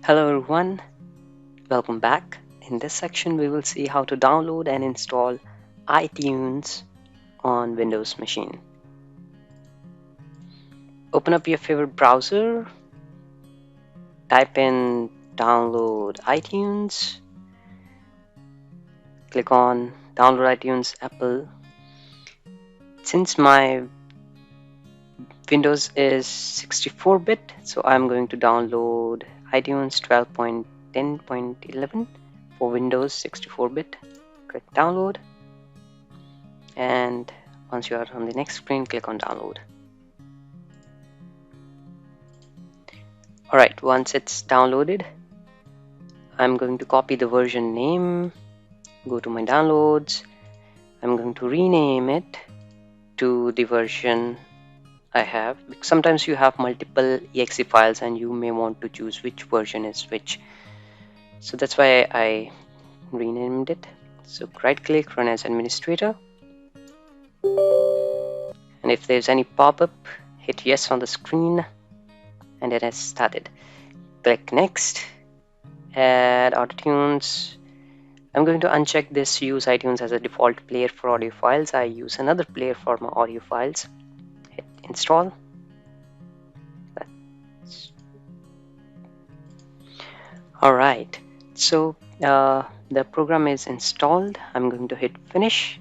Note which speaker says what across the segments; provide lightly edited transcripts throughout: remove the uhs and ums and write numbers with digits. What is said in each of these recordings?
Speaker 1: Hello everyone, welcome back. In this section we will see how to download and install iTunes on Windows machine. Open up your favorite browser, type in download iTunes, click on download iTunes Apple. Since my Windows is 64-bit, so I'm going to download iTunes 12.10.11 for Windows 64-bit. Click download, and once you are on the next screen, click on download. Alright, once it's downloaded, I'm going to copy the version name, go to my downloads. I'm going to rename it to the version I have. Sometimes you have multiple exe files and you may want to choose which version is which. So that's why I renamed it. So right click, run as administrator. And if there's any pop-up, hit yes on the screen and it has started. Click next, add iTunes. I'm going to uncheck this use iTunes as a default player for audio files. I use another player for my audio files. Hit install. Alright, so the program is installed. I'm going to hit finish.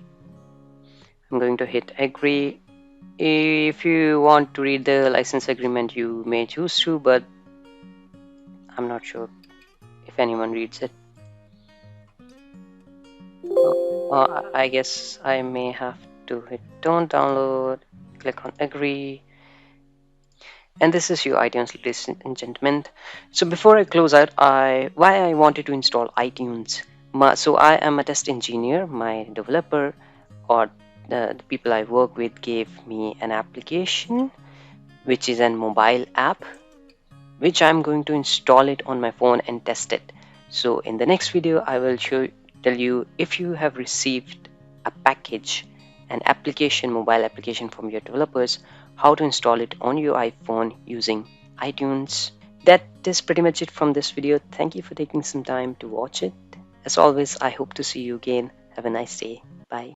Speaker 1: I'm going to hit agree. If you want to read the license agreement, you may choose to, but I'm not sure if anyone reads it. I guess I may have to hit don't download, click on agree, and this is your iTunes, ladies and gentlemen. So before I close out, why I wanted to install iTunes. So I am a test engineer. My developer or the people I work with gave me an application which is a mobile app which I'm going to install it on my phone and test it. So in the next video I will tell you if you have received a package, an application, mobile application from your developers, how to install it on your iPhone using iTunes. That is pretty much it from this video. Thank you for taking some time to watch it. As always, I hope to see you again. Have a nice day. Bye.